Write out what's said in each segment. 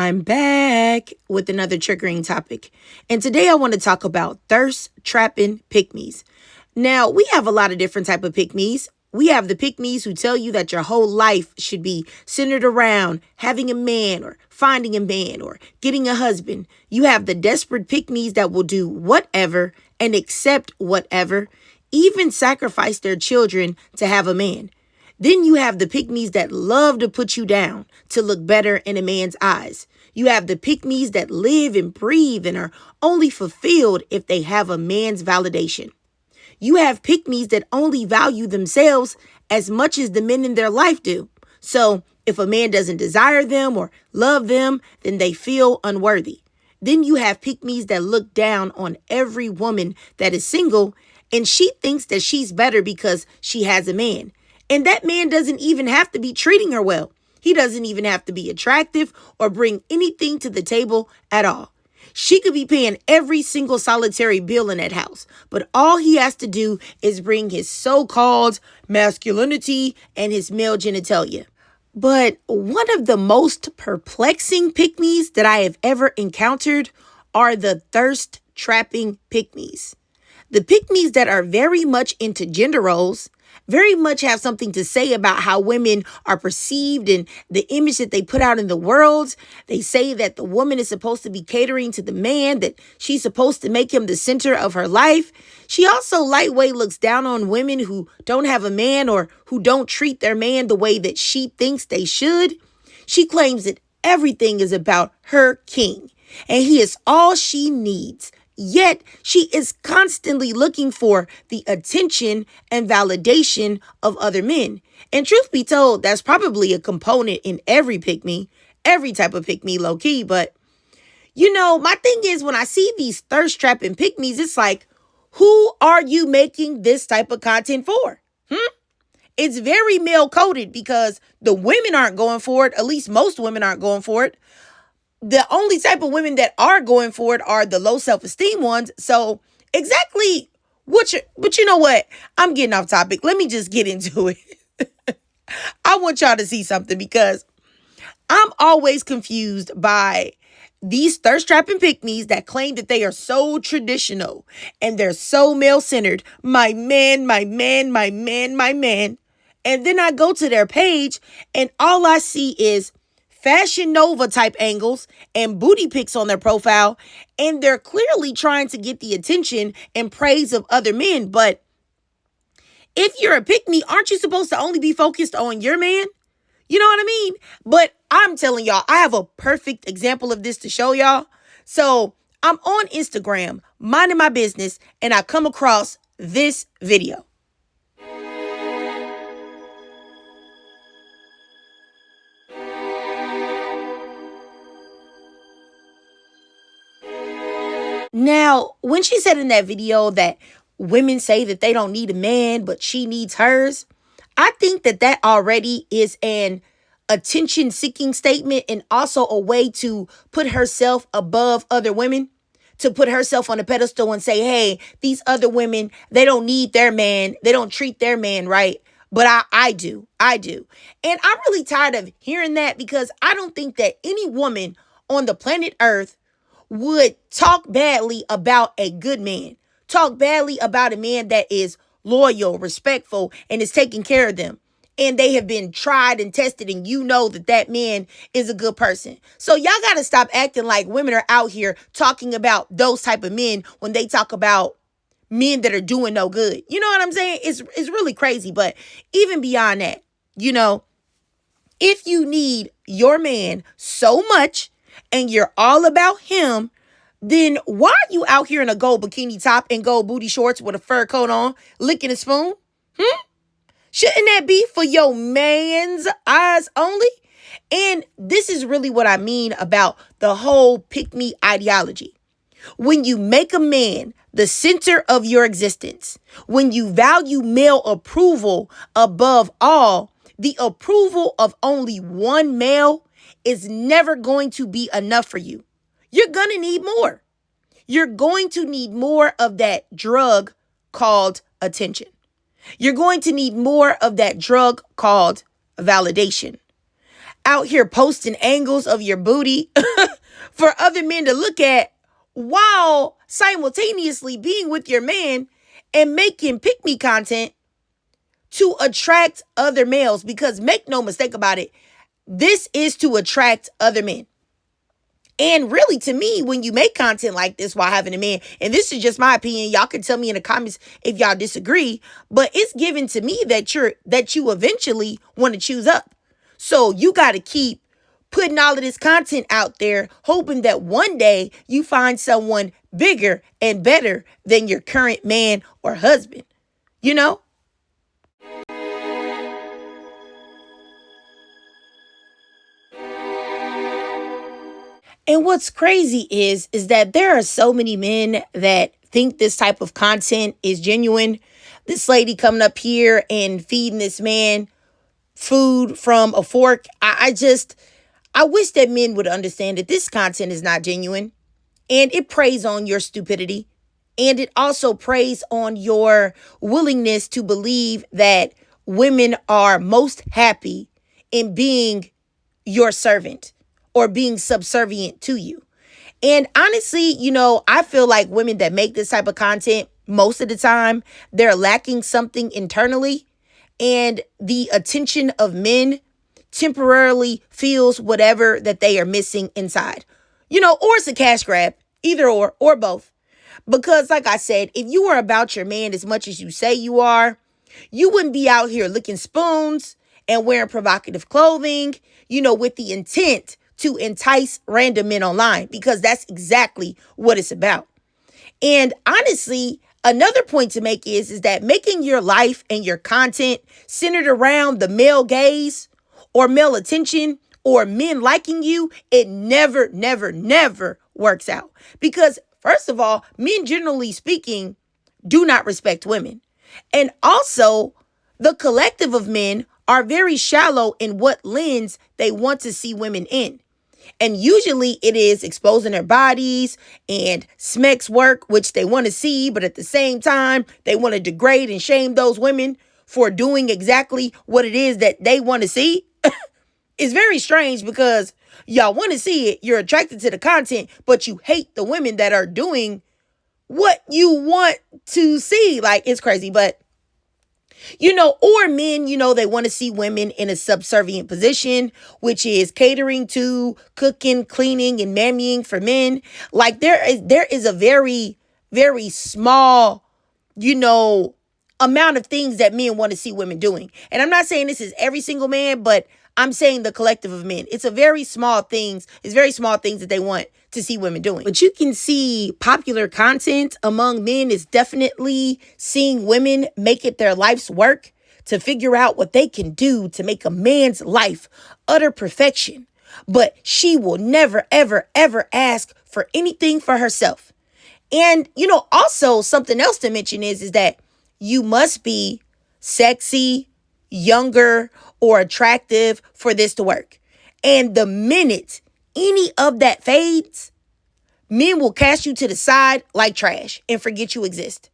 I'm back with another triggering topic. And today I want to talk about thirst trapping pick-me's. Now, we have a lot of different type of pick-me's. We have the pick-me's who tell you that your whole life should be centered around having a man or finding a man or getting a husband. You have the desperate pick-me's that will do whatever and accept whatever, even sacrifice their children to have a man. Then you have the pick-me's that love to put you down to look better in a man's eyes. You have the pick-me's that live and breathe and are only fulfilled if they have a man's validation. You have pick-me's that only value themselves as much as the men in their life do. So if a man doesn't desire them or love them, then they feel unworthy. Then you have pick-me's that look down on every woman that is single, and she thinks that she's better because she has a man. And that man doesn't even have to be treating her well. He doesn't even have to be attractive or bring anything to the table at all. She could be paying every single solitary bill in that house, but all he has to do is bring his so-called masculinity and his male genitalia. But one of the most perplexing pick-me's that I have ever encountered are the thirst-trapping pick-me's. The pick-me's that are very much into gender roles, very much have something to say about how women are perceived and the image that they put out in the world. They say that the woman is supposed to be catering to the man, that she's supposed to make him the center of her life. She also lightweight looks down on women who don't have a man or who don't treat their man the way that she thinks they should. She claims that everything is about her king and he is all she needs. Yet she is constantly looking for the attention and validation of other men. And truth be told, that's probably a component in every pick-me, every type of pick-me low key. But, my thing is when I see these thirst trapping pick-me's, it's like, who are you making this type of content for? It's very male coded because the women aren't going for it. At least most women aren't going for it. The only type of women that are going for it are the low self-esteem ones. So exactly but you know what? I'm getting off topic. Let me just get into it. I want y'all to see something because I'm always confused by these thirst-trapping pick-me's that claim that they are so traditional and they're so male-centered. My man, my man, my man, my man. And then I go to their page and all I see is Fashion Nova type angles and booty pics on their profile. And they're clearly trying to get the attention and praise of other men. But if you're a pick-me, aren't you supposed to only be focused on your man? You know what I mean? But I'm telling y'all, I have a perfect example of this to show y'all. So I'm on Instagram, minding my business, and I come across this video. Now, when she said in that video that women say that they don't need a man, but she needs hers, I think that already is an attention-seeking statement and also a way to put herself above other women, to put herself on a pedestal and say, hey, these other women, they don't need their man. They don't treat their man right. But I do. And I'm really tired of hearing that because I don't think that any woman on the planet Earth would talk badly about a good man, talk badly about a man that is loyal, respectful, and is taking care of them. And they have been tried and tested, and you know that man is a good person. So y'all got to stop acting like women are out here talking about those type of men when they talk about men that are doing no good. You know what I'm saying? It's really crazy. But even beyond that, if you need your man so much, and you're all about him, then why are you out here in a gold bikini top and gold booty shorts with a fur coat on, licking a spoon? Shouldn't that be for your man's eyes only? And this is really what I mean about the whole pick-me ideology. When you make a man the center of your existence, when you value male approval above all, the approval of only one male is never going to be enough for you. You're going to need more. You're going to need more of that drug called attention. You're going to need more of that drug called validation. out here posting angles of your booty for other men to look at while simultaneously being with your man and making pick me content to attract other males. Because make no mistake about it, this is to attract other men. And really, to me, when you make content like this while having a man, and this is just my opinion, y'all can tell me in the comments if y'all disagree, but it's given to me that you eventually want to choose up. So you got to keep putting all of this content out there, hoping that one day you find someone bigger and better than your current man or husband, you know? And what's crazy is that there are so many men that think this type of content is genuine. This lady coming up here and feeding this man food from a fork. I wish that men would understand that this content is not genuine, and it preys on your stupidity, and it also preys on your willingness to believe that women are most happy in being your servant or being subservient to you. And honestly, I feel like women that make this type of content, most of the time, they're lacking something internally, and the attention of men temporarily feels whatever that they are missing inside. Or it's a cash grab, either or both. Because like I said, if you were about your man as much as you say you are, you wouldn't be out here licking spoons and wearing provocative clothing, with the intent to entice random men online, because that's exactly what it's about. And honestly, another point to make is that making your life and your content centered around the male gaze or male attention or men liking you, it never, never, never works out. Because first of all, men, generally speaking, do not respect women. And also, the collective of men are very shallow in what lens they want to see women in. And usually it is exposing their bodies and smex work, which they want to see, but at the same time, they want to degrade and shame those women for doing exactly what it is that they want to see. It's very strange because y'all want to see it, you're attracted to the content, but you hate the women that are doing what you want to see. Like, it's crazy, but or men, they want to see women in a subservient position, which is catering to, cooking, cleaning, and mammying for men. Like, there is a very, very small, amount of things that men want to see women doing. And I'm not saying this is every single man, but I'm saying the collective of men. It's very small things that they want to see women doing. But you can see popular content among men is definitely seeing women make it their life's work to figure out what they can do to make a man's life utter perfection. But she will never, ever, ever ask for anything for herself. And, also something else to mention is that you must be sexy, younger, or attractive for this to work. And the minute any of that fades, men will cast you to the side like trash and forget you exist.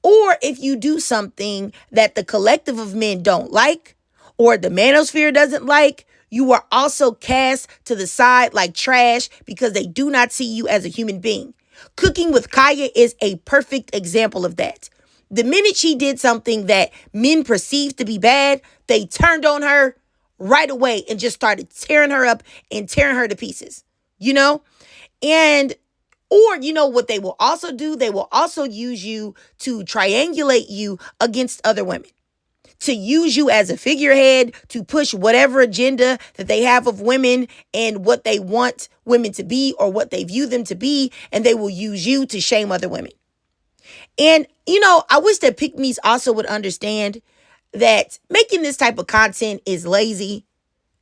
Or if you do something that the collective of men don't like, or the manosphere doesn't like, you are also cast to the side like trash because they do not see you as a human being. Cooking with Kaya is a perfect example of that. The minute she did something that men perceived to be bad, they turned on her right away and just started tearing her up and tearing her to pieces, And, or, what they will also do? They will also use you to triangulate you against other women, to use you as a figurehead, to push whatever agenda that they have of women and what they want women to be or what they view them to be. And they will use you to shame other women. And, I wish that Pickmes also would understand that making this type of content is lazy.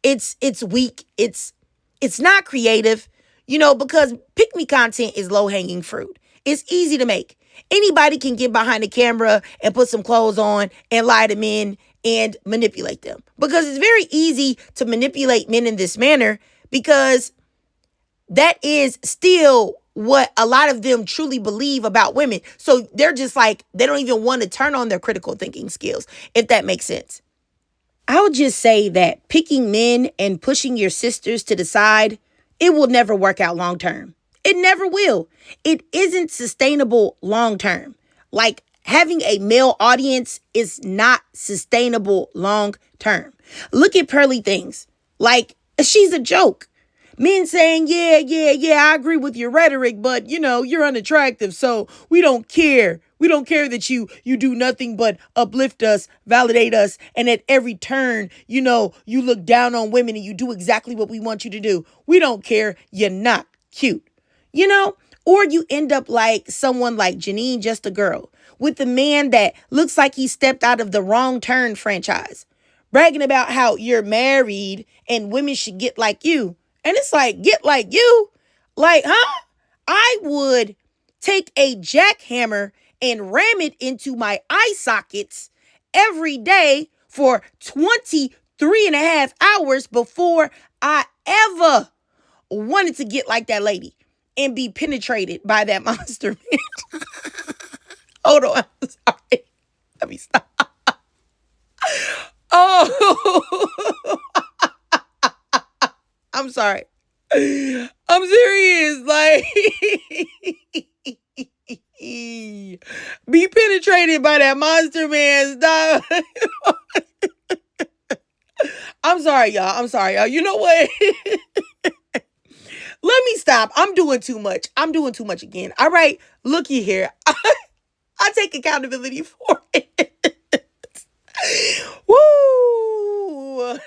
It's weak. It's not creative, because Pickme content is low-hanging fruit. It's easy to make. Anybody can get behind the camera and put some clothes on and lie to men and manipulate them. Because it's very easy to manipulate men in this manner, because that is still what a lot of them truly believe about women. So they're just like, they don't even want to turn on their critical thinking skills, if that makes sense. I would just say that picking men and pushing your sisters to the side, it will never work out long term. It never will. It isn't sustainable long term. Like having a male audience is not sustainable long term. Look at Pearly Things. Like she's a joke. Men saying, yeah, I agree with your rhetoric, but you're unattractive, so we don't care. We don't care that you do nothing but uplift us, validate us, and at every turn, you look down on women and you do exactly what we want you to do. We don't care. You're not cute. Or you end up like someone like Janine Just a Girl with the man that looks like he stepped out of the Wrong Turn franchise, bragging about how you're married and women should get like you. And it's like, get like you? Like, huh? I would take a jackhammer and ram it into my eye sockets every day for 23 and a half hours before I ever wanted to get like that lady and be penetrated by that monster man. Hold on. I'm sorry. Let me stop. Oh, I'm sorry. I'm serious. Like, be penetrated by that monster man. Stop. I'm sorry, y'all. You know what? Let me stop. I'm doing too much. Again. All right. Looky here. I take accountability for it. Woo!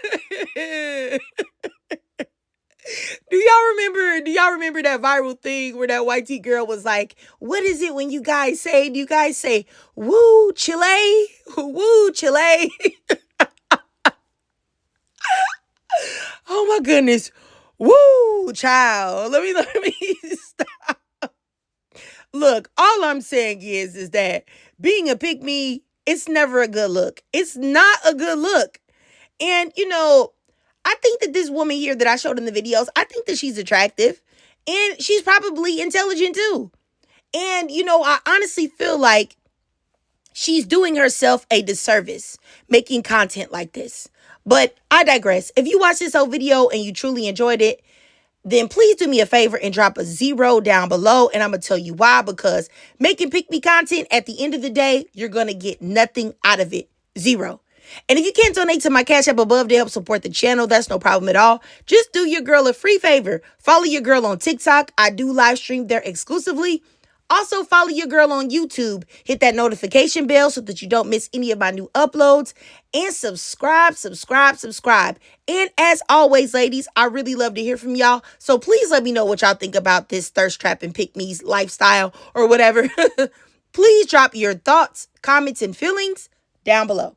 Do y'all remember that viral thing where that white tea girl was like, what is it when you guys say? Do you guys say, woo, Chile? Woo, Chile? Oh my goodness. Woo, child. Let me stop. Look, all I'm saying is that being a pick-me, it's never a good look. It's not a good look. And, I think that this woman here that I showed in the videos, I think that she's attractive and she's probably intelligent too. And, I honestly feel like she's doing herself a disservice making content like this. But I digress. If you watched this whole video and you truly enjoyed it, then please do me a favor and drop a 0 down below. And I'm going to tell you why. Because making pick-me content, at the end of the day, you're going to get nothing out of it. 0. And if you can't donate to my Cash App above to help support the channel, that's no problem at all. Just do your girl a free favor. Follow your girl on TikTok. I do live stream there exclusively. Also, follow your girl on YouTube. Hit that notification bell so that you don't miss any of my new uploads. And subscribe. And as always, ladies, I really love to hear from y'all. So please let me know what y'all think about this thirst trap and pick-me's lifestyle or whatever. Please drop your thoughts, comments, and feelings down below.